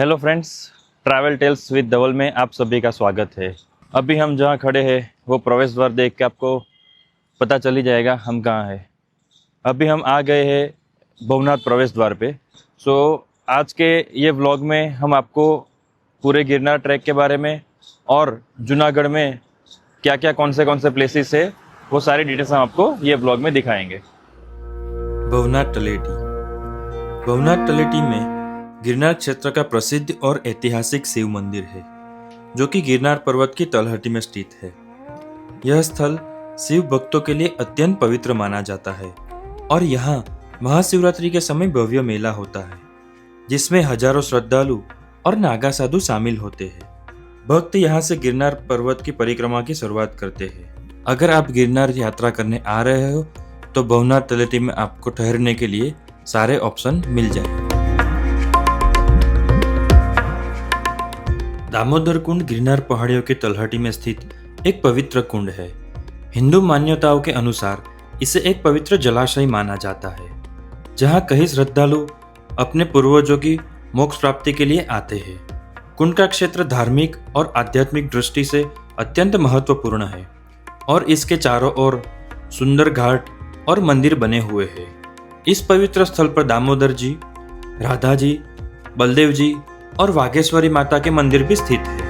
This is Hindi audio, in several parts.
Hello friends, travel tales with Dhaval में आप सभी का स्वागत है। अभी हम जहाँ खड़े हैं वो प्रवेश द्वार देख के आपको पता चल ही जाएगा हम कहाँ हैं। अभी हम आ गए हैं भवनाथ प्रवेश द्वार पे। आज के ये व्लॉग में हम आपको पूरे गिरनार ट्रैक के बारे में और जूनागढ़ में क्या क्या कौन से प्लेसेस है वो सारी डिटेल्स हम आपको ये व्लॉग में दिखाएंगे। भवनाथ तलेटी। भवनाथ तलेटी में गिरनार क्षेत्र का प्रसिद्ध और ऐतिहासिक शिव मंदिर है, जो कि गिरनार पर्वत की तलहटी में स्थित है। यह स्थल शिव भक्तों के लिए अत्यंत पवित्र माना जाता है और यहाँ महाशिवरात्रि के समय भव्य मेला होता है, जिसमें हजारों श्रद्धालु और नागा साधु शामिल होते हैं। भक्त यहाँ से गिरनार पर्वत की परिक्रमा की शुरुआत करते हैं। अगर आप गिरनार यात्रा करने आ रहे हो तो भवनाथ तलेटी में आपको ठहरने के लिए सारे ऑप्शन मिल जाए। दामोदर कुंड गिरनार पहाड़ियों की तलहटी में स्थित एक पवित्र कुंड है। हिंदू मान्यताओं के अनुसार इसे एक पवित्र जलाशय माना जाता है, जहां कई श्रद्धालु अपने पूर्वजों की मोक्ष प्राप्ति के लिए आते हैं। कुंड का क्षेत्र धार्मिक और आध्यात्मिक दृष्टि से अत्यंत महत्वपूर्ण है और इसके चारों ओर सुंदर घाट और मंदिर बने हुए हैं। इस पवित्र स्थल पर दामोदर जी, राधा जी, बलदेव जी और वागेश्वरी माता के मंदिर भी स्थित है।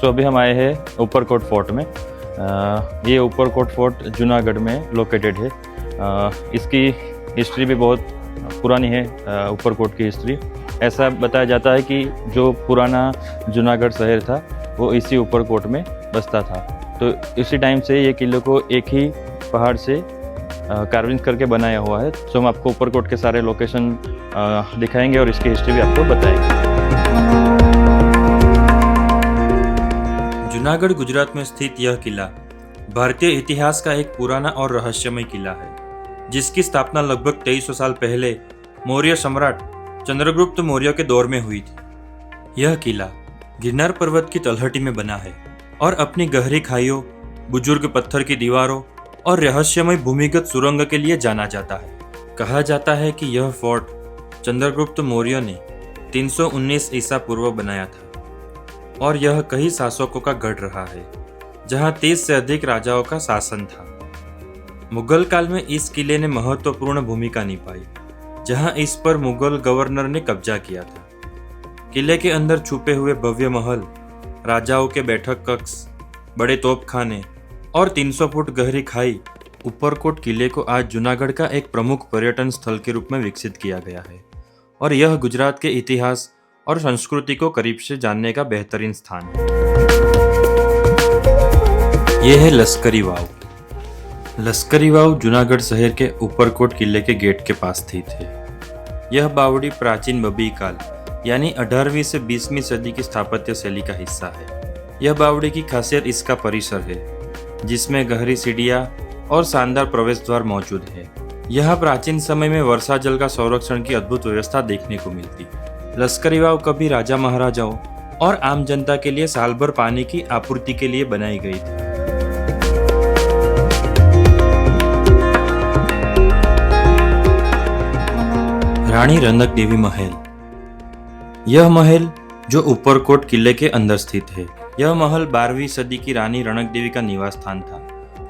अभी हम आए हैं ऊपरकोट फोर्ट में। ये ऊपरकोट फोर्ट जूनागढ़ में लोकेटेड है। इसकी हिस्ट्री भी बहुत पुरानी है। ऊपरकोट की हिस्ट्री ऐसा बताया जाता है कि जो पुराना जूनागढ़ शहर था वो इसी ऊपरकोट में बसता था। तो इसी टाइम से ये किले को एक ही पहाड़ से कार्विंग करके बनाया हुआ है। हम आपको ऊपरकोट के सारे लोकेशन दिखाएंगे और इसकी हिस्ट्री भी आपको बताएंगे। जूनागढ़ गुजरात में स्थित यह किला भारतीय इतिहास का एक पुराना और रहस्यमय किला है, जिसकी स्थापना लगभग 2300 साल पहले मौर्य सम्राट चंद्रगुप्त मौर्य के दौर में हुई थी। यह किला गिरनार पर्वत की तलहटी में बना है और अपनी गहरी खाइयों, बुजुर्ग पत्थर की दीवारों और रहस्यमय भूमिगत सुरंग के लिए जाना जाता है। कहा जाता है कि यह फोर्ट चंद्रगुप्त मौर्य ने 319 ईसा पूर्व बनाया था और यह कई शासकों का गढ़ रहा है, जहां 30 से अधिक राजाओं का शासन था। मुगल काल में इस किले ने महत्वपूर्ण भूमिका निभाई, जहां इस पर मुगल गवर्नर ने कब्जा किया था। किले के अंदर छुपे हुए भव्य महल, राजाओं के बैठक कक्ष, बड़े तोपखाने और 300 फुट गहरी खाई ऊपरकोट किले को आज जूनागढ़ का एक प्रमुख पर्यटन स्थल के रूप में विकसित किया गया है और यह गुजरात के इतिहास और संस्कृति को करीब से जानने का बेहतरीन स्थान है। यह है लश्करी वाव। लश्करी वाव जूनागढ़ शहर के ऊपरकोट किले के गेट के पास स्थित है। यह बावड़ी प्राचीन बबी काल यानी 18वीं से 20वीं सदी की स्थापत्य शैली का हिस्सा है। यह बावड़ी की खासियत इसका परिसर है, जिसमें गहरी सीढ़ियां और शानदार प्रवेश द्वार मौजूद है। यह प्राचीन समय में वर्षा जल का संरक्षण की अद्भुत व्यवस्था देखने को मिलती है। लश्करी वाव कभी राजा महाराजाओं और आम जनता के लिए साल भर पानी की आपूर्ति के लिए बनाई गई थी। रानी रनक देवी महल। यह महल जो ऊपरकोट किले के अंदर स्थित है। यह महल 12वीं सदी की रानी रनक देवी का निवास स्थान था,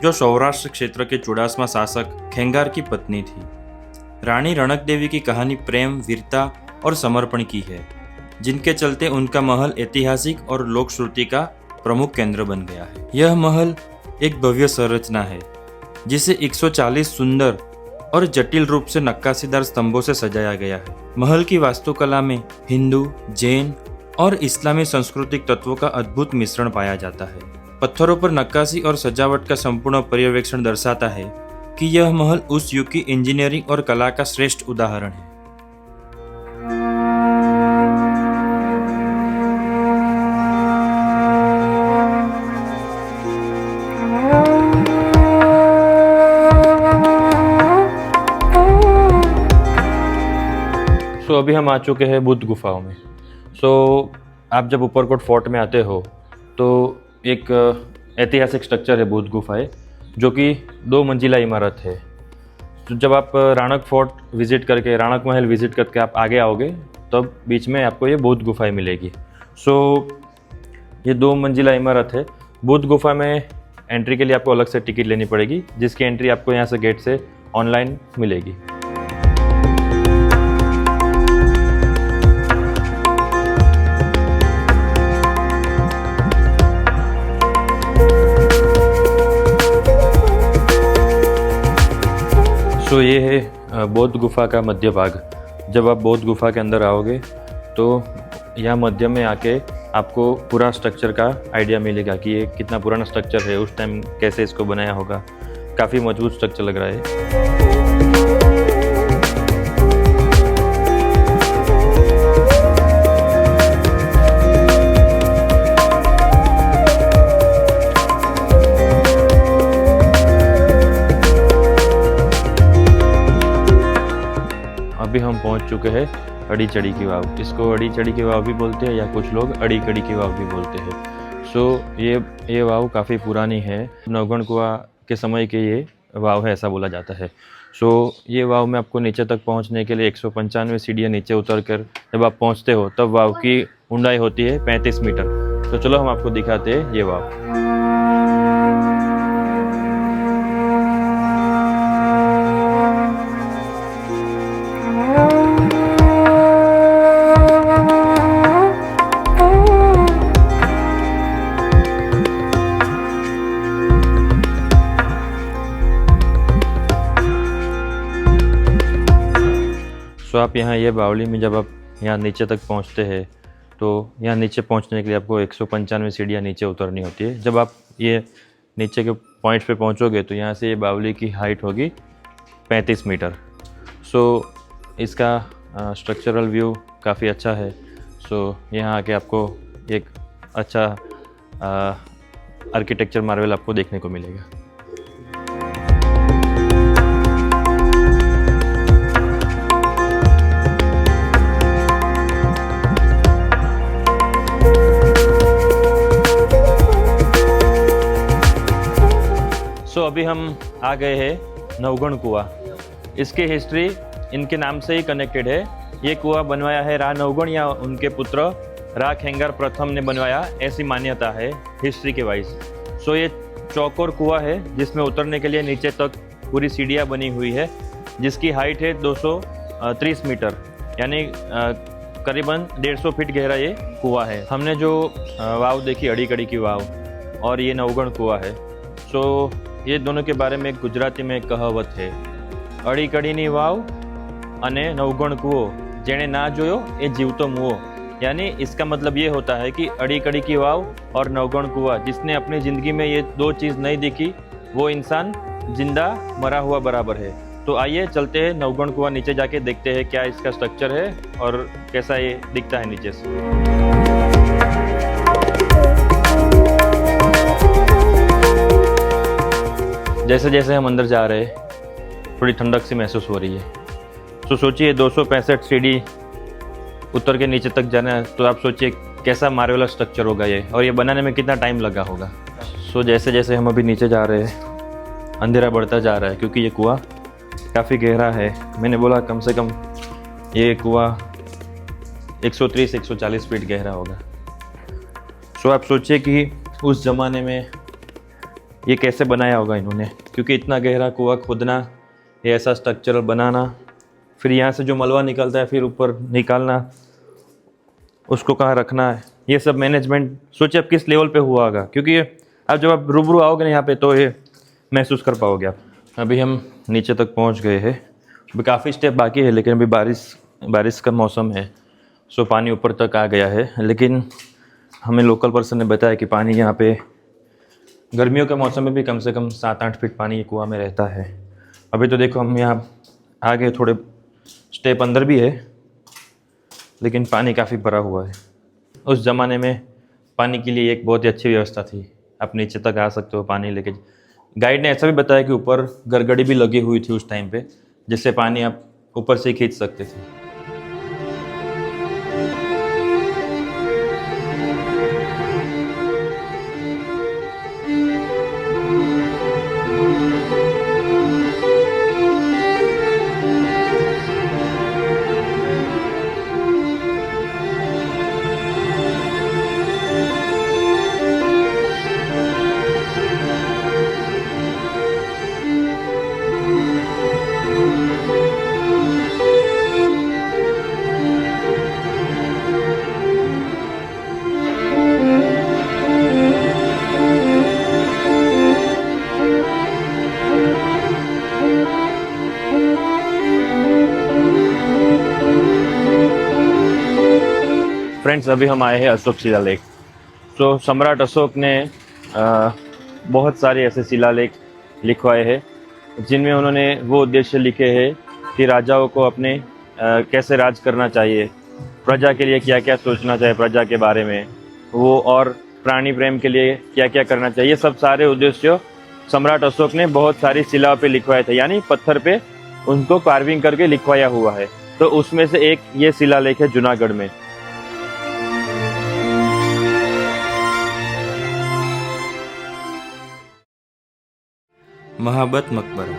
जो सौराष्ट्र क्षेत्र के चुड़ासमा शासक खेंगार की पत्नी थी। रानी रनक देवी की कहानी प्रेम, वीरता और समर्पण की है, जिनके चलते उनका महल ऐतिहासिक और लोक श्रुति का प्रमुख केंद्र बन गया है। यह महल एक भव्य संरचना है, जिसे 140 सुंदर और जटिल रूप से नक्काशीदार स्तंभों से सजाया गया है। महल की वास्तुकला में हिंदू, जैन और इस्लामी सांस्कृतिक तत्वों का अद्भुत मिश्रण पाया जाता है। पत्थरों पर नक्काशी और सजावट का संपूर्ण पर्यवेक्षण दर्शाता है कि यह महल उस युग की इंजीनियरिंग और कला का श्रेष्ठ उदाहरण है। अभी हम आ चुके हैं बुद्ध गुफाओं में। आप जब ऊपरकोट फोर्ट में आते हो तो एक ऐतिहासिक स्ट्रक्चर है भूत गुफाएं, जो कि 2 मंजिला इमारत है। तो जब आप राणक फोर्ट विज़िट करके, राणक महल विज़िट करके आप आगे आओगे तब बीच में आपको ये भूत गुफाएं मिलेगी। ये 2 मंजिला इमारत है। भूत गुफा में एंट्री के लिए आपको अलग से टिकट लेनी पड़ेगी, जिसकी एंट्री आपको यहाँ से गेट से ऑनलाइन मिलेगी। ये है बौद्ध गुफा का मध्य भाग। जब आप बौद्ध गुफा के अंदर आओगे तो यहाँ मध्य में आके आपको पूरा स्ट्रक्चर का आइडिया मिलेगा कि ये कितना पुराना स्ट्रक्चर है, उस टाइम कैसे इसको बनाया होगा। काफ़ी मजबूत स्ट्रक्चर लग रहा है। अभी हम पहुंच चुके हैं अड़ी चढ़ी की वाव। इसको अड़ी चढ़ी की वाव भी बोलते हैं या कुछ लोग अड़ी कड़ी की वाव भी बोलते हैं। ये वाव काफ़ी पुरानी है। नवगढ़ कुआं के समय के ये वाव है, ऐसा बोला जाता है। ये वाव में आपको नीचे तक पहुंचने के लिए 195 सीढ़ियाँ नीचे उतर कर जब आप पहुंचते हो तब वाव की ऊंचाई होती है 35 मीटर। तो चलो हम आपको दिखाते हैं ये वाव। आप यहाँ ये बावली में जब आप यहाँ नीचे तक पहुँचते हैं तो यहाँ नीचे पहुँचने के लिए आपको 195 सीढ़ियाँ नीचे उतरनी होती है। जब आप ये नीचे के पॉइंट पे पहुँचोगे तो यहाँ से ये बावली की हाइट होगी 35 मीटर। इसका स्ट्रक्चरल व्यू काफ़ी अच्छा है। यहाँ आके आपको एक अच्छा आर्किटेक्चर मार्वल आपको देखने को मिलेगा। अभी हम आ गए हैं नवगढ़ कुआं। इसकी हिस्ट्री इनके नाम से ही कनेक्टेड है। ये कुआं बनवाया है रा नवगढ़ या उनके पुत्र रा खेंगार प्रथम ने बनवाया, ऐसी मान्यता है हिस्ट्री के वाइज। ये चौकोर कुआं है जिसमें उतरने के लिए नीचे तक पूरी सीढ़ियाँ बनी हुई है, जिसकी हाइट है 230 मीटर, यानी करीबन 150 फीट गहरा ये कुआं है। हमने जो वाव देखी अड़ी कड़ी की वाव और ये नवगढ़ कुआं है। ये दोनों के बारे में गुजराती में एक कहावत है, अड़ी कड़ीनी वाव अने नवगढ़ कुओ जेने ना जोयो ए जीवतो मुओ। यानी इसका मतलब ये होता है कि अड़ी कड़ी की वाव और नवगढ़ कुआं, जिसने अपनी ज़िंदगी में ये 2 चीज़ नहीं देखी वो इंसान जिंदा मरा हुआ बराबर है। तो आइए चलते हैं नवगढ़ कुआं, नीचे जाके देखते हैं क्या इसका स्ट्रक्चर है और कैसा ये दिखता है नीचे से। जैसे जैसे हम अंदर जा रहे हैं थोड़ी ठंडक सी महसूस हो रही है। सोचिए 265 सीढ़ी उतर के नीचे तक जाना है, तो आप सोचिए कैसा मार्वेलस स्ट्रक्चर होगा ये, और ये बनाने में कितना टाइम लगा होगा। जैसे जैसे हम अभी नीचे जा रहे हैं अंधेरा बढ़ता जा रहा है, क्योंकि ये कुआं काफ़ी गहरा है। मैंने बोला कम से कम ये कुआं 130-140 फीट गहरा होगा। आप सोचिए कि उस ज़माने में ये कैसे बनाया होगा इन्होंने, क्योंकि इतना गहरा कुआं खोदना, ये ऐसा स्ट्रक्चर बनाना, फिर यहाँ से जो मलबा निकलता है फिर ऊपर निकालना, उसको कहाँ रखना है, ये सब मैनेजमेंट सोचिए आप किस लेवल पे हुआ होगा। क्योंकि अब जब आप रूबरू आओगे ना यहाँ पे तो ये महसूस कर पाओगे आप। अभी हम नीचे तक पहुँच गए हैं। अभी काफ़ी स्टेप बाकी है, लेकिन अभी बारिश का मौसम है, पानी ऊपर तक आ गया है। लेकिन हमें लोकल पर्सन ने बताया कि पानी यहाँ पे गर्मियों के मौसम में भी कम से कम 7-8 फीट पानी कुआं में रहता है। अभी तो देखो हम यहाँ आगे थोड़े स्टेप अंदर भी है, लेकिन पानी काफ़ी भरा हुआ है। उस ज़माने में पानी के लिए एक बहुत ही अच्छी व्यवस्था थी, आप नीचे तक आ सकते हो पानी लेके। गाइड ने ऐसा भी बताया कि ऊपर गरगड़ी भी लगी हुई थी उस टाइम पे, जिससे पानी आप ऊपर से खींच सकते थे। फ्रेंड्स, अभी हम आए हैं अशोक शिलालेख। तो सम्राट अशोक ने बहुत सारे ऐसे शिलालेख लिखवाए हैं जिनमें उन्होंने वो उद्देश्य लिखे हैं कि राजाओं को अपने कैसे राज करना चाहिए, प्रजा के लिए क्या क्या सोचना चाहिए प्रजा के बारे में, वो और प्राणी प्रेम के लिए क्या क्या करना चाहिए। सब सारे उद्देश्य सम्राट अशोक ने बहुत सारी शिला पे लिखवाए थे, यानी पत्थर पे उनको कार्विंग करके लिखवाया हुआ है। तो उसमें से एक ये शिलालेख है जूनागढ़ में। महाबत मकबरा,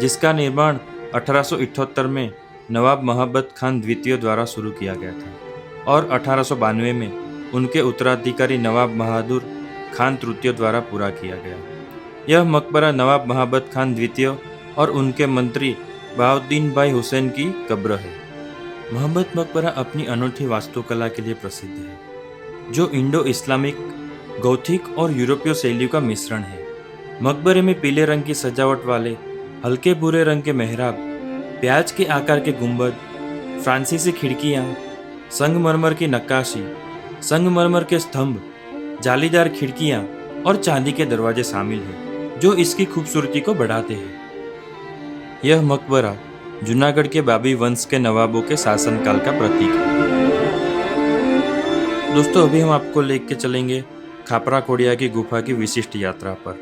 जिसका निर्माण 1878 में नवाब महाबत खान द्वितीय द्वारा शुरू किया गया था और 1892 में उनके उत्तराधिकारी नवाब बहादुर खान तृतीय द्वारा पूरा किया गया। यह मकबरा नवाब महाबत खान द्वितीय और उनके मंत्री बहाउद्दीन भाई हुसैन की कब्र है। महाबत मकबरा अपनी अनूठी वास्तुकला के लिए प्रसिद्ध है, जो इंडो इस्लामिक, गौथिक और यूरोपीय शैलियों का मिश्रण है। मकबरे में पीले रंग की सजावट वाले हल्के भूरे रंग के मेहराब, प्याज के आकार के गुंबद, फ्रांसीसी खिड़कियाँ, संगमरमर की नक्काशी, संगमरमर के स्तंभ, जालीदार खिड़कियाँ और चांदी के दरवाजे शामिल हैं, जो इसकी खूबसूरती को बढ़ाते हैं। यह मकबरा जूनागढ़ के बाबी वंश के नवाबों के शासनकाल का प्रतीक है। दोस्तों, अभी हम आपको लेके चलेंगे खापरा कोडिया की गुफा की विशिष्ट यात्रा पर।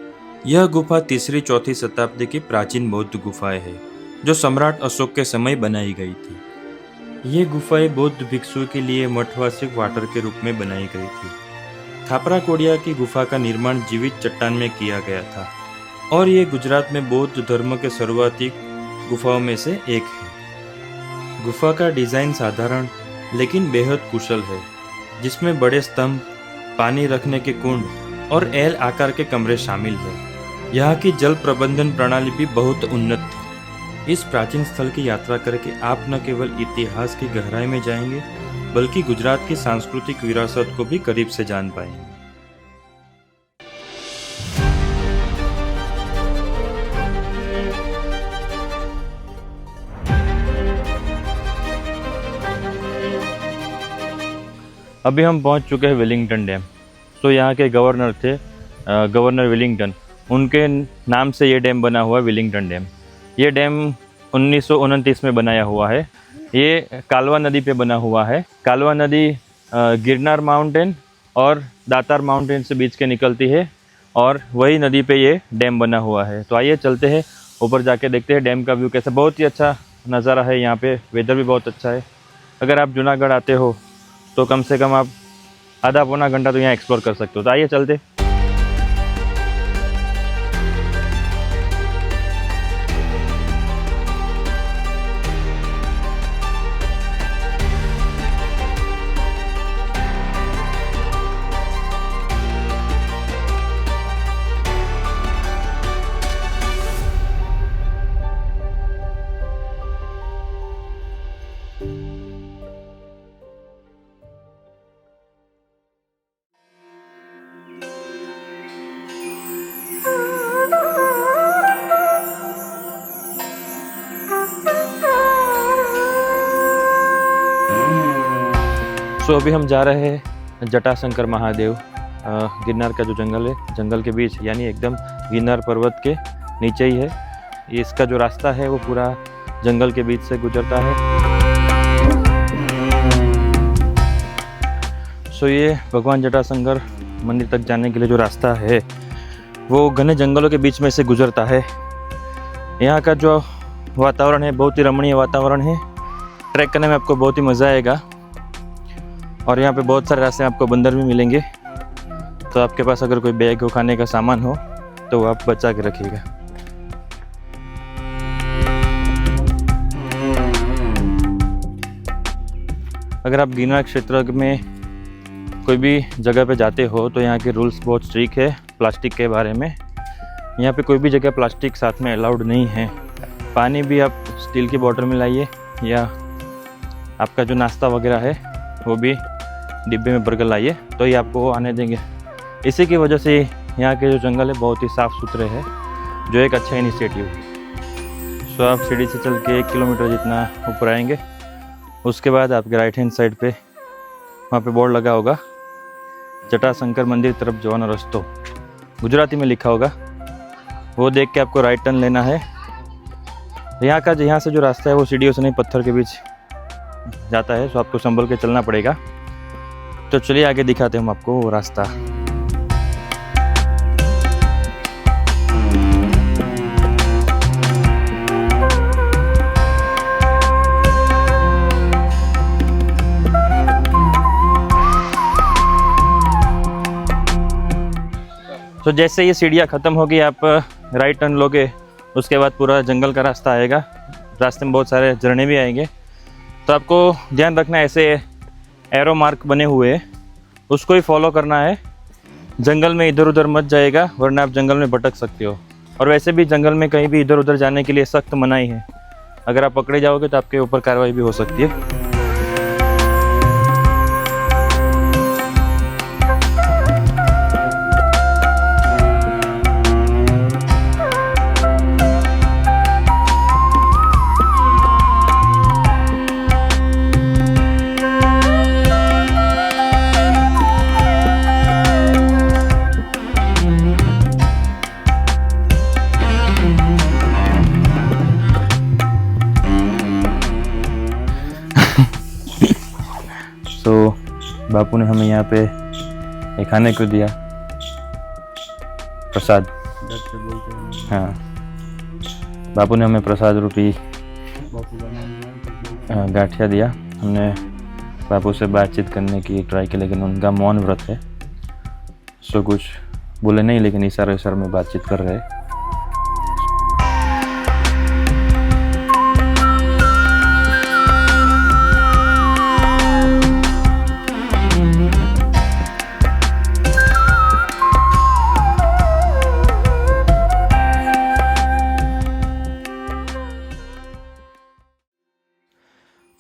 यह गुफा 3री-4ठी शताब्दी की प्राचीन बौद्ध गुफाएं है, जो सम्राट अशोक के समय बनाई गई थी। ये गुफाएं बौद्ध भिक्षुओं के लिए मठवासी क्वार्टर के रूप में बनाई गई थी। खापरा कोडिया की गुफा का निर्माण जीवित चट्टान में किया गया था और ये गुजरात में बौद्ध धर्म के सर्वाधिक गुफाओं में से एक है। गुफा का डिजाइन साधारण लेकिन बेहद कुशल है, जिसमें बड़े स्तंभ, पानी रखने के कुंड और एल आकार के कमरे शामिल हैं। यहाँ की जल प्रबंधन प्रणाली भी बहुत उन्नत थी। इस प्राचीन स्थल की यात्रा करके आप न केवल इतिहास की गहराई में जाएंगे, बल्कि गुजरात की सांस्कृतिक विरासत को भी करीब से जान पाएंगे। अभी हम पहुंच चुके हैं वेलिंगटन डैम। तो यहाँ के गवर्नर थे गवर्नर वेलिंगटन, उनके नाम से ये डैम बना हुआ है, वेलिंगटन डैम। ये डैम 1929 में बनाया हुआ है। ये कालवा नदी पे बना हुआ है। कालवा नदी गिरनार माउंटेन और दातार माउंटेन से बीच के निकलती है और वही नदी पे ये डैम बना हुआ है। तो आइए चलते हैं ऊपर, जाके देखते हैं डैम का व्यू कैसा। बहुत ही अच्छा नज़ारा है यहाँ पे, वेदर भी बहुत अच्छा है। अगर आप जूनागढ़ आते हो तो कम से कम आप आधा पौना घंटा तो यहाँ एक्सप्लोर कर सकते हो। तो आइए चलते। तो अभी हम जा रहे हैं जटाशंकर महादेव। गिरनार का जो जंगल है, जंगल के बीच, यानी एकदम गिरनार पर्वत के नीचे ही है। ये इसका जो रास्ता है वो पूरा जंगल के बीच से गुजरता है। सो ये भगवान जटाशंकर मंदिर तक जाने के लिए जो रास्ता है वो घने जंगलों के बीच में से गुजरता है। यहाँ का जो वातावरण है बहुत ही रमणीय वातावरण है। ट्रैक करने में आपको बहुत ही मज़ा आएगा और यहाँ पे बहुत सारे रास्ते में आपको बंदर भी मिलेंगे। तो आपके पास अगर कोई बैग खाने का सामान हो तो आप बचा के रखिएगा। अगर आप गिरनार क्षेत्र में कोई भी जगह पे जाते हो तो यहाँ के रूल्स बहुत स्ट्रिक्ट है प्लास्टिक के बारे में। यहाँ पे कोई भी जगह प्लास्टिक साथ में अलाउड नहीं है। पानी भी आप स्टील की बोतल में लाइए, या आपका जो नाश्ता वगैरह है वो भी डिब्बे में भरकर लाइए, तो ये आपको वो आने देंगे। इसी की वजह से यहाँ के जो जंगल है बहुत ही साफ़ सुथरे हैं, जो एक अच्छा इनिशिएटिव है। सो आप सीढ़ी से चल के 1 किलोमीटर जितना ऊपर आएंगे उसके बाद आपके राइट हैंड साइड पे वहाँ पे बोर्ड लगा होगा जटाशंकर मंदिर तरफ जवानो रस्तो, गुजराती में लिखा होगा। वो देख के आपको राइट टर्न लेना है। यहाँ से जो रास्ता है वो सीढ़ियों से नहीं पत्थर के बीच जाता है, तो आपको संभल के चलना पड़ेगा। तो चलिए आगे दिखाते हैं हम आपको वो रास्ता। तो जैसे ये सीढ़ियाँ ख़त्म होगी, आप राइट टर्न लोगे, उसके बाद पूरा जंगल का रास्ता आएगा। रास्ते में बहुत सारे झरने भी आएंगे, तो आपको ध्यान रखना है ऐसे एरो मार्क बने हुए हैं, उसको ही फॉलो करना है। जंगल में इधर उधर मत जाएगा, वरना आप जंगल में भटक सकते हो। और वैसे भी जंगल में कहीं भी इधर उधर जाने के लिए सख्त मनाही है। अगर आप पकड़े जाओगे तो आपके ऊपर कार्रवाई भी हो सकती है। तो बापू ने हमें यहाँ पे एक खाने को दिया प्रसाद। हाँ, बापू ने हमें प्रसाद रूपी गाठिया दिया। हमने बापू से बातचीत करने की ट्राई की, लेकिन उनका मौन व्रत है, सो कुछ बोले नहीं, लेकिन इशारे में बातचीत कर रहे हैं।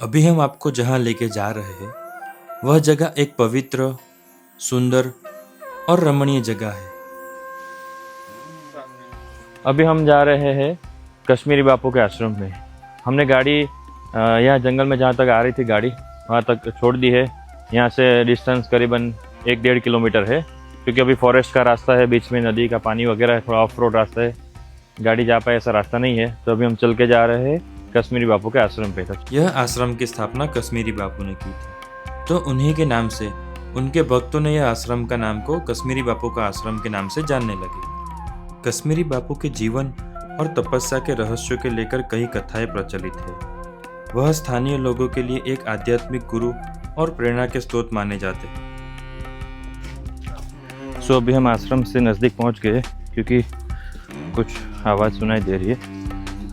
अभी हम आपको जहाँ लेके जा रहे हैं वह जगह एक पवित्र, सुंदर और रमणीय जगह है। अभी हम जा रहे हैं कश्मीरी बापू के आश्रम में। हमने गाड़ी यहाँ जंगल में जहाँ तक आ रही थी गाड़ी, वहाँ तक छोड़ दी है। यहाँ से डिस्टेंस करीबन 1-1.5 किलोमीटर है, क्योंकि अभी फॉरेस्ट का रास्ता है, बीच में नदी का पानी वगैरह है, थोड़ा ऑफ रोड रास्ता है, गाड़ी जा पाए ऐसा रास्ता नहीं है। तो अभी हम चल के जा रहे हैं कश्मीरी बापू के आश्रम पे तक। यह आश्रम की स्थापना कश्मीरी बापू ने की थी, तो उन्हीं के नाम से उनके भक्तों ने यह आश्रम का नाम को कश्मीरी बापू का आश्रम के नाम से जानने लगे। कश्मीरी बापू के जीवन और तपस्या के रहस्यों के लेकर कई कथाएं प्रचलित है। वह स्थानीय लोगों के लिए एक आध्यात्मिक गुरु और प्रेरणा के स्रोत माने जाते हैं। सो अभी हम आश्रम से नज़दीक पहुंच गए, क्योंकि कुछ आवाज़ सुनाई दे रही है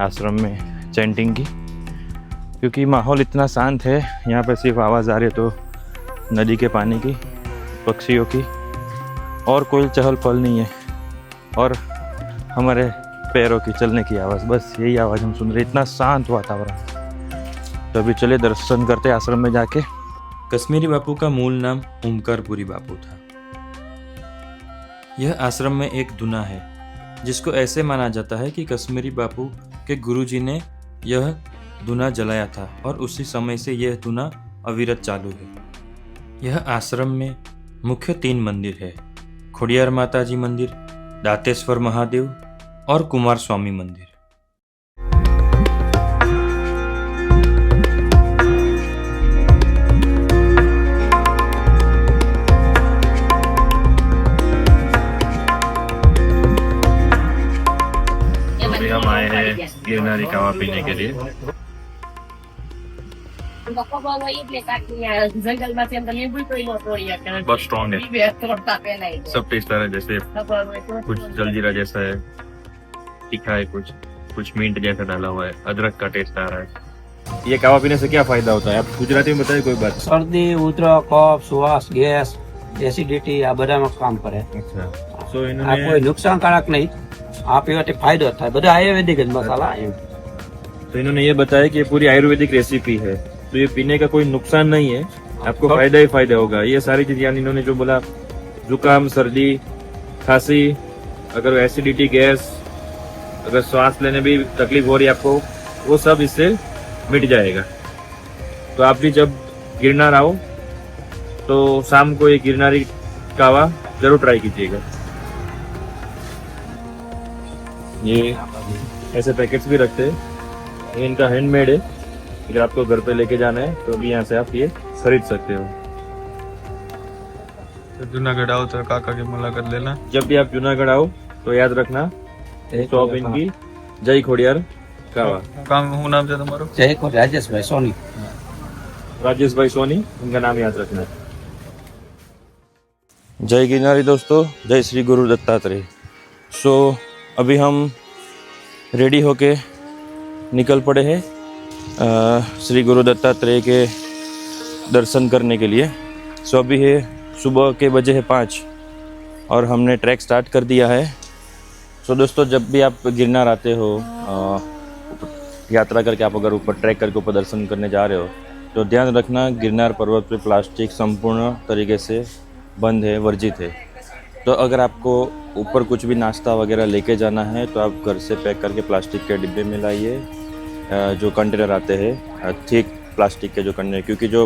आश्रम में चैंटिंग की, क्योंकि माहौल इतना शांत है। यहाँ पे सिर्फ आवाज़ आ रही है तो नदी के पानी की, पक्षियों की, और कोई चहल पहल नहीं है, और हमारे पैरों की चलने की आवाज़, बस यही आवाज़ हम सुन रहे। इतना शांत वातावरण। तो अभी चले दर्शन करते आश्रम में जाके। कश्मीरी बापू का मूल नाम ओमकारपुरी बापू था। यह आश्रम में एक धुना है, जिसको ऐसे माना जाता है कि कश्मीरी बापू के गुरुजी ने यह धुना जलाया था, और उसी समय से यह धुना अविरत चालू है। यह आश्रम में मुख्य 3 मंदिर है: खोडियार माता जी मंदिर, दातेश्वर महादेव और कुमार स्वामी मंदिर। अभी हम आए हैं गिरनारी कावा पीने के लिए। बहुत स्ट्रॉन्ग है, सब टेस्ट आ रहा है, जैसे कुछ जलजीरा जैसा है, तीखा है, कुछ मिंट जैसा डाला हुआ है, अदरक का टेस्ट आ रहा है। ये कावा पीने से क्या फायदा होता है, आप गुजराती में बताइए कोई बात। सर्दी, उधरस, कफ, श्वास, गैस, एसिडिटी आ बधाમાં કામ કરે। अच्छा, सो આ इन्होंने કોઈ નુકસાનકારક નહીં, આ પીવાથી ફાયદો થાય। બધા આયુર્વેદિક જ મસાલા એમ। तो इन्होंने ये बताया कि ये पूरी आयुर्वेदिक रेसिपी है, तो ये पीने का कोई नुकसान नहीं है, आपको फायदा ही फायदा होगा। ये सारी चीज यानी इन्होंने जो बोला, जुकाम, सर्दी, खांसी, अगर एसिडिटी, गैस, अगर सांस लेने भी तकलीफ हो रही है आपको, वो सब इससे मिट जाएगा। तो आप भी जब गिरनार आओ तो शाम को ये गिरनारी कावा जरूर ट्राई कीजिएगा। ये ऐसे पैकेट्स भी रखते हैं, ये इनका हैंडमेड है। अगर आपको घर पे लेके जाना है तो भी यहाँ से आप ये खरीद सकते हो। तो जूनागढ़ आओ तो काका की मुलाकात लेना। जब भी आप जूनागढ़ आओ तो याद रखना शॉप इनकी जय खोडियार कावा। काम हूँ नाम છે તમારું? જય કોટ રાજેશભાઈ સોની। राजेश भाई सोनी, इनका नाम याद रखना है। जय गिरनारी दोस्तों, जय श्री गुरु दत्तात्रेय। सो अभी हम रेडी होके निकल पड़े हैं श्री गुरु दत्तात्रेय के दर्शन करने के लिए। सो अभी है सुबह के बजे है 5 और हमने ट्रैक स्टार्ट कर दिया है। सो दोस्तों, जब भी आप गिरनार आते हो यात्रा करके, आप अगर ऊपर ट्रैक करके ऊपर दर्शन करने जा रहे हो तो ध्यान रखना गिरनार पर्वत पे प्लास्टिक संपूर्ण तरीके से बंद है, वर्जित है। तो अगर आपको ऊपर कुछ भी नाश्ता वगैरह लेके जाना है तो आप घर से पैक करके प्लास्टिक के डिब्बे में लाइए। जो कंटेनर आते हैं थिक प्लास्टिक के जो कंटेनर, क्योंकि जो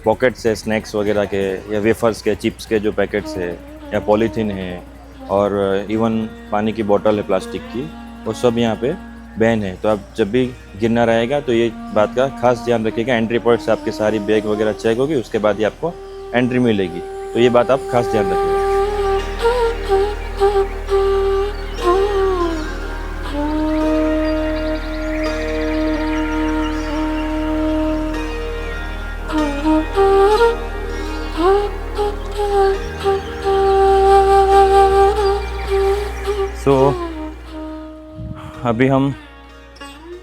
पॉकेट्स है स्नैक्स वगैरह के या वेफर्स के, चिप्स के जो पैकेट्स है या पॉलीथीन है और इवन पानी की बोतल है प्लास्टिक की, वो सब यहाँ पे बैन है। तो आप जब भी गिरनार आएगा तो ये बात का खास ध्यान रखिएगा। एंट्री पॉइंट से आपकी सारी बैग वगैरह चेक होगी, उसके बाद ही आपको एंट्री मिलेगी। तो ये बात आप खास ध्यान रखिएगा। सो अभी हम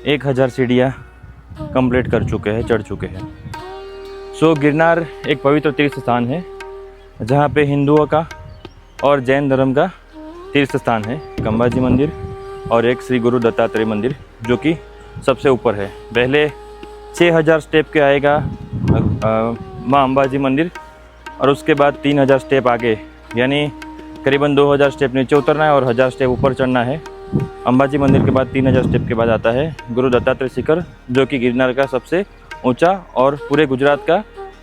1000 सीढ़ियाँ कंप्लीट कर चुके हैं, चढ़ चुके हैं। सो गिरनार एक पवित्र तीर्थ स्थान है जहाँ पे हिंदुओं का और जैन धर्म का तीर्थ स्थान है। अंबाजी मंदिर और एक श्री गुरु दत्तात्रेय मंदिर जो कि सबसे ऊपर है। पहले 6000 स्टेप के आएगा माँ अंबाजी मंदिर और उसके बाद 3000 स्टेप आगे, यानी करीबन 2000 स्टेप नीचे उतरना है और 1000 स्टेप ऊपर चढ़ना है। अंबाजी मंदिर के बाद 3000 स्टेप के बाद आता है गुरु दत्तात्रेय शिखर, जो कि गिरनार का सबसे ऊंचा और पूरे गुजरात का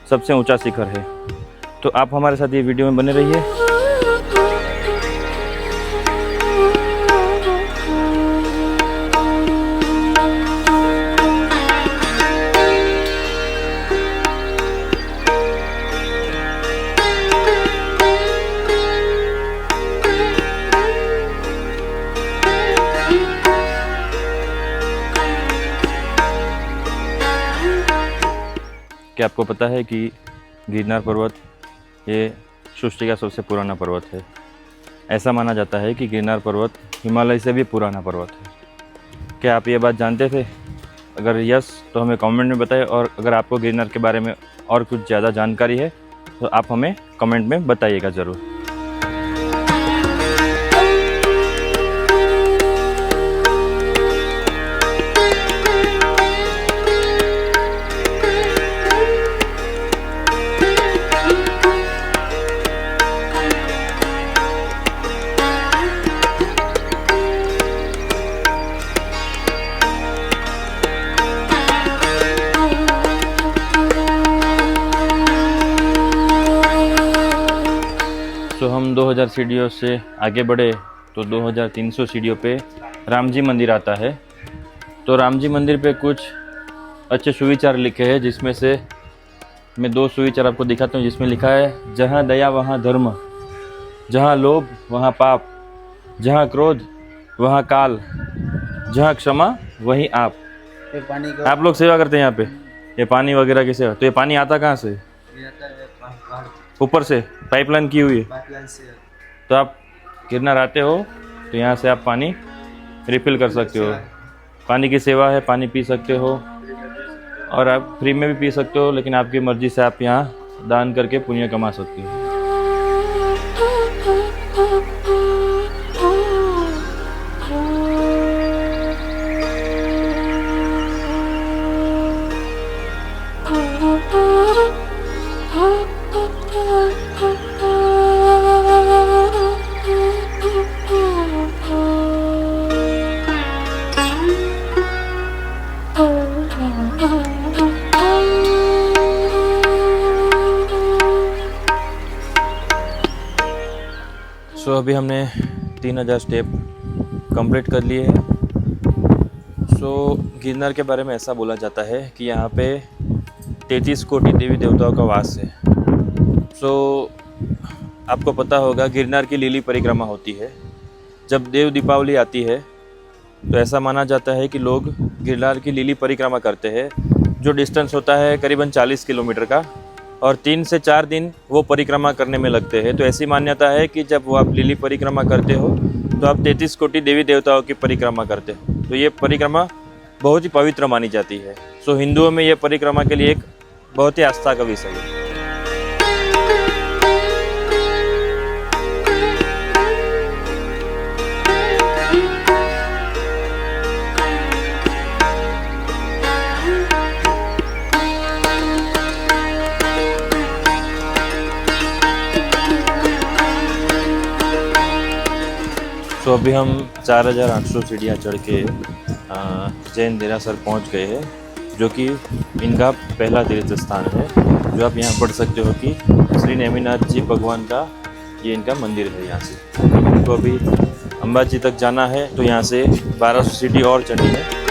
सबसे ऊंचा शिखर है। तो आप हमारे साथ ये वीडियो में बने रहिए। क्या आपको पता है कि गिरनार पर्वत ये सृष्टि का सबसे पुराना पर्वत है? ऐसा माना जाता है कि गिरनार पर्वत हिमालय से भी पुराना पर्वत है। क्या आप ये बात जानते थे? अगर यस तो हमें कमेंट में बताएं, और अगर आपको गिरनार के बारे में और कुछ ज़्यादा जानकारी है तो आप हमें कमेंट में बताइएगा ज़रूर। तो हम 2000 सीढ़ियों से आगे बढ़े तो 2300 सीढ़ियों पे राम जी मंदिर आता है। तो राम जी मंदिर पे कुछ अच्छे सुविचार लिखे हैं, जिसमें से मैं 2 सुविचार आपको दिखाता हूँ। जिसमें लिखा है, जहाँ दया वहाँ धर्म, जहाँ लोभ वहाँ पाप, जहाँ क्रोध वहाँ काल, जहाँ क्षमा वहीं आप। आप लोग सेवा करते हैं यहाँ पे, ये पानी वगैरह की सेवा। तो ये पानी आता कहाँ से? ऊपर से पाइपलाइन की हुई है। तो आप गिरनार आते हो तो यहाँ से आप पानी रिफिल कर सकते हो। पानी की सेवा है, पानी पी सकते हो और आप फ्री में भी पी सकते हो, लेकिन आपकी मर्जी से आप यहाँ दान करके पुण्य कमा सकते हो। सो अभी हमने 3000 स्टेप कंप्लीट कर लिए हैं। सो गिरनार के बारे में ऐसा बोला जाता है कि यहाँ पे 33 कोटि देवी देवताओं का वास है। सो आपको पता होगा गिरनार की लीली परिक्रमा होती है। जब देव दीपावली आती है तो ऐसा माना जाता है कि लोग गिरनार की लीली परिक्रमा करते हैं, जो डिस्टेंस होता है करीबन 40 किलोमीटर का, और 3 से 4 दिन वो परिक्रमा करने में लगते हैं। तो ऐसी मान्यता है कि जब वो आप लीली परिक्रमा करते हो तो आप 33 कोटि देवी देवताओं की परिक्रमा करते हो। तो ये परिक्रमा बहुत ही पवित्र मानी जाती है। सो हिंदुओं में ये परिक्रमा के लिए एक बहुत ही आस्था का विषय है। तो अभी हम 4800 सीढ़ियाँ चढ़ के जैन देरासर पहुँच गए हैं, जो कि इनका पहला तीर्थ स्थान है। जो आप यहाँ पढ़ सकते हो कि श्री नेमिनाथ जी भगवान का ये इनका मंदिर है। यहाँ से तो अभी अंबाजी तक जाना है, तो यहाँ से 1200 सीढ़ी और चढ़नी है।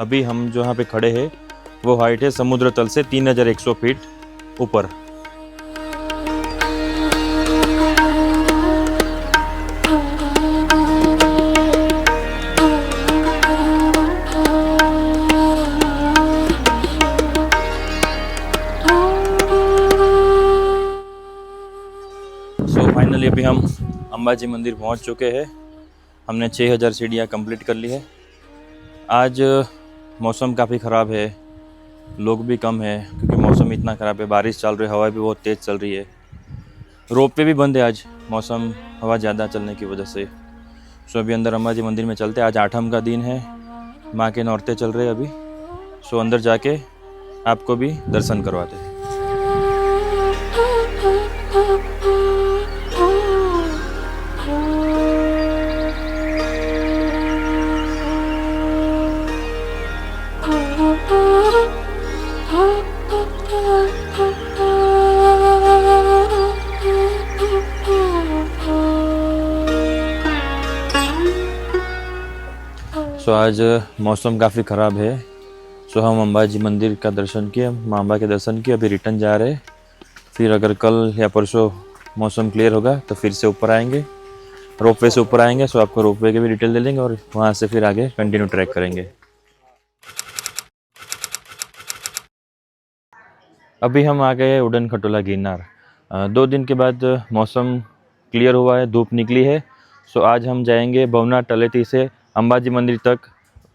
अभी हम जो यहाँ पे खड़े हैं वो हाइट है समुद्र तल से 3100 फीट ऊपर। सो फाइनली अभी हम अंबाजी मंदिर पहुँच चुके हैं। हमने 6000 सीढ़ियाँ कंप्लीट कर ली है। आज मौसम काफ़ी ख़राब है, लोग भी कम है क्योंकि मौसम इतना ख़राब है, बारिश चल रही है, हवा भी बहुत तेज़ चल रही है। रोपवे भी बंद है आज, मौसम हवा ज़्यादा चलने की वजह से। सो अभी अंदर अंबाजी मंदिर में चलते हैं। आज 8वीं का दिन है, माँ के नौरते चल रहे हैं अभी। सो अंदर जाके आपको भी दर्शन करवाते हैं। सो आज मौसम काफ़ी ख़राब है। सो हम अंबाजी मंदिर का दर्शन किए, माँ अम्बा के दर्शन किए, अभी रिटर्न जा रहे हैं। फिर अगर कल या परसों मौसम क्लियर होगा तो फिर से ऊपर आएंगे, रोपवे से ऊपर आएंगे। सो आपको रोपवे की भी डिटेल दे देंगे और वहाँ से फिर आगे कंटिन्यू ट्रैक करेंगे। अभी हम आ गए उड़न खटोला गिरनार। 2 दिन के बाद मौसम क्लियर हुआ है, धूप निकली है। सो आज हम जाएंगे भवनाथ तलेटी से अंबाजी मंदिर तक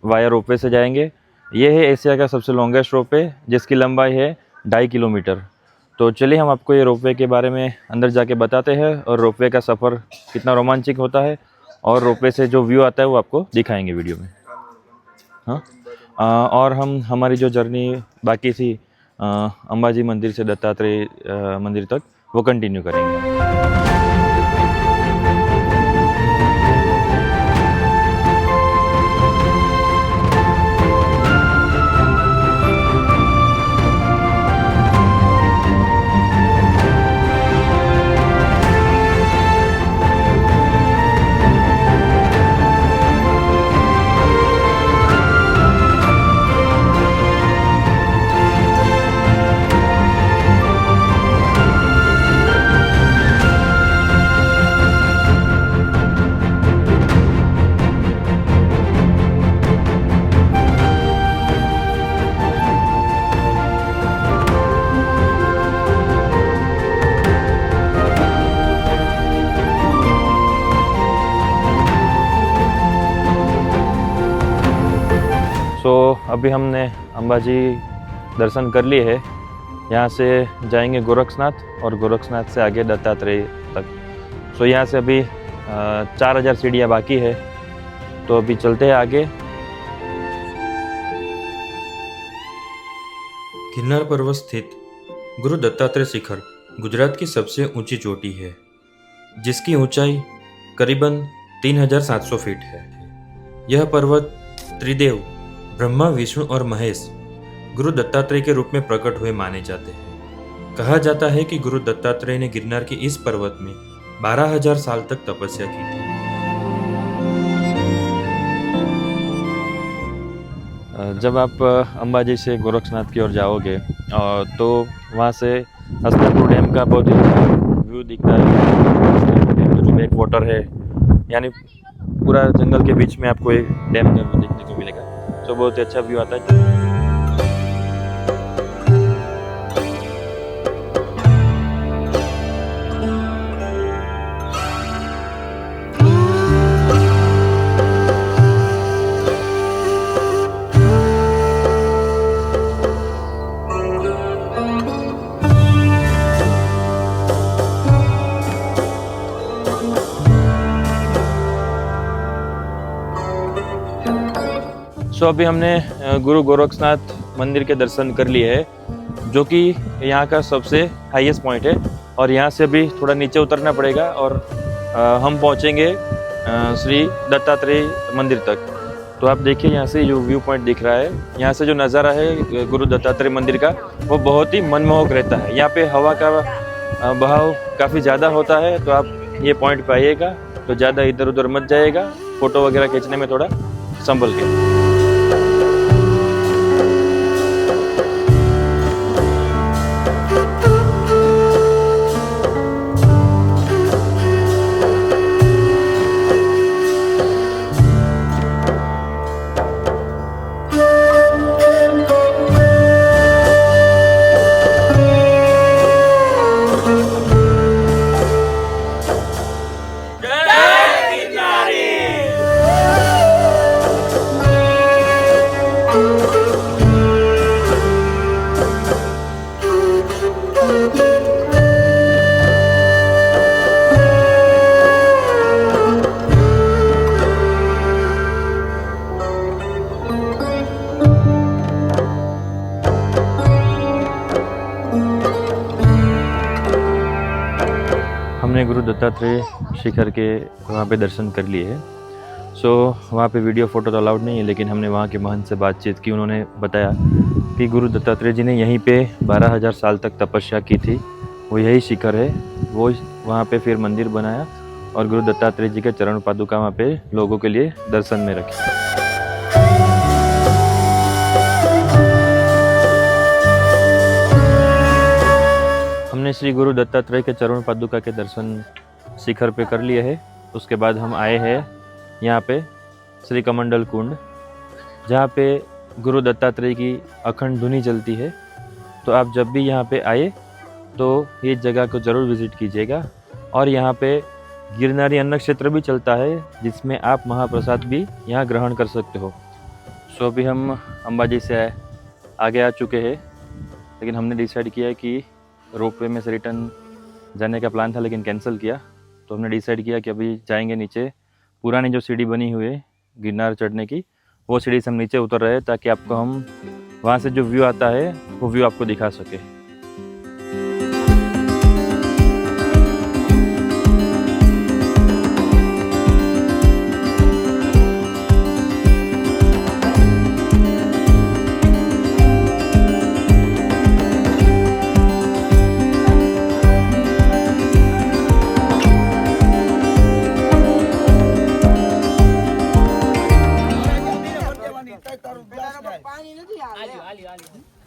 वाया रोपवे से जाएंगे। ये है एशिया का सबसे लॉन्गेस्ट रोपवे, जिसकी लंबाई है 2.5 किलोमीटर। तो चलिए हम आपको ये रोपवे के बारे में अंदर जाके बताते हैं और रोपवे का सफ़र कितना रोमांचक होता है और रोपवे से जो व्यू आता है वो आपको दिखाएंगे वीडियो में। हाँ, और हम हमारी जो जर्नी बाकी थी अंबाजी मंदिर से दत्तात्रेय मंदिर तक वो कंटिन्यू करेंगे। तो अभी हमने अंबाजी दर्शन कर लिए है। यहाँ से जाएंगे गोरक्षनाथ और गोरक्षनाथ से आगे दत्तात्रेय तक। सो यहाँ से अभी 4000 सीढ़ियाँ बाकी है, तो अभी चलते हैं आगे। गिरनार पर्वत स्थित गुरु दत्तात्रेय शिखर गुजरात की सबसे ऊंची चोटी है, जिसकी ऊंचाई करीबन 3700 फीट है। यह पर्वत त्रिदेव ब्रह्मा, विष्णु और महेश गुरु दत्तात्रेय के रूप में प्रकट हुए माने जाते हैं। कहा जाता है कि गुरु दत्तात्रेय ने गिरनार के इस पर्वत में 12,000 साल तक तपस्या की थी। जब आप अंबाजी से गोरक्षनाथ की ओर जाओगे तो वहाँ से हस्तिनापुर डैम का बहुत ही व्यू दिखता है। जो बैक वाटर है, यानी पूरा जंगल के बीच में आपको एक डैम का व्यू देखने को मिलेगा, तो बहुत ही अच्छा व्यू आता है। सो अभी हमने गुरु गोरक्षनाथ मंदिर के दर्शन कर लिए हैं, जो कि यहाँ का सबसे हाईएस्ट पॉइंट है, और यहाँ से अभी थोड़ा नीचे उतरना पड़ेगा और हम पहुँचेंगे श्री दत्तात्रेय मंदिर तक। तो आप देखिए यहाँ से जो व्यू पॉइंट दिख रहा है, यहाँ से जो नज़ारा है गुरु दत्तात्रेय मंदिर का, वो बहुत ही मनमोहक रहता है। यहाँ पे हवा का बहाव काफ़ी ज़्यादा होता है, तो आप ये पॉइंट पे आइएगा तो ज़्यादा इधर उधर मत जाइएगा, फ़ोटो वगैरह खींचने में थोड़ा संभल के। हमने गुरु दत्तात्रेय शिखर के वहाँ पे दर्शन कर लिए हैं। सो वहाँ पे वीडियो फ़ोटो तो अलाउड नहीं है, लेकिन हमने वहाँ के महंत से बातचीत की। उन्होंने बताया कि गुरु दत्तात्रेय जी ने यहीं पे 12,000 साल तक तपस्या की थी, वो यही शिखर है। वो वहाँ पे फिर मंदिर बनाया और गुरु दत्तात्रेय जी के चरण पादुका वहाँ पे लोगों के लिए दर्शन में रखी। हमने श्री गुरु दत्तात्रेय के चरण पादुका के दर्शन शिखर पे कर लिए है। उसके बाद हम आए हैं यहाँ पे श्री कमंडल कुंड, जहाँ पे गुरु दत्तात्रेय की अखंड धुनी चलती है। तो आप जब भी यहाँ पे आए तो ये जगह को ज़रूर विज़िट कीजिएगा। और यहाँ पे गिरनारी अन्न क्षेत्र भी चलता है, जिसमें आप महाप्रसाद भी यहाँ ग्रहण कर सकते हो। सो अभी हम अंबाजी से आगे आ चुके हैं, लेकिन हमने डिसाइड किया कि रोपवे में से रिटर्न जाने का प्लान था, लेकिन कैंसिल किया। तो हमने डिसाइड किया कि अभी जाएंगे नीचे। पुरानी जो सीढ़ी बनी हुई है गिरनार चढ़ने की, वो सीढ़ी से हम नीचे उतर रहे हैं, ताकि आपको हम वहाँ से जो व्यू आता है वो व्यू आपको दिखा सके।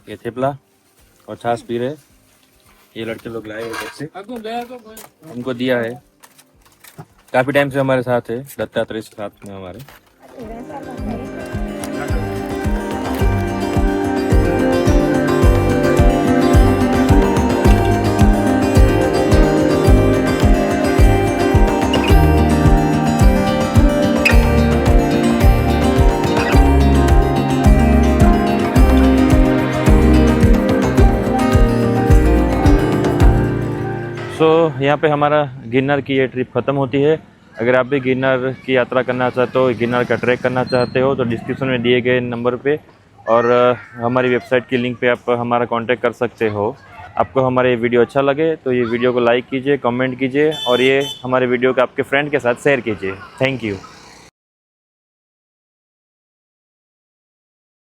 ये थेपला और छाछ पी रहे, ये लड़के लोग लाए हुए से हमको दिया है। काफी टाइम से हमारे साथ है, दत्तात्रेय के साथ में हमारे। सो यहाँ पे हमारा गिरनार की ये ट्रिप ख़त्म होती है। अगर आप भी गिरनार की यात्रा करना चाहते हो, गिरनार का ट्रैक करना चाहते हो, तो डिस्क्रिप्शन में दिए गए नंबर पे और हमारी वेबसाइट की लिंक पे आप हमारा कांटेक्ट कर सकते हो। आपको हमारे वीडियो अच्छा लगे तो ये वीडियो को लाइक कीजिए, कमेंट कीजिए और ये हमारे वीडियो को आपके फ्रेंड के साथ शेयर कीजिए। Thank you.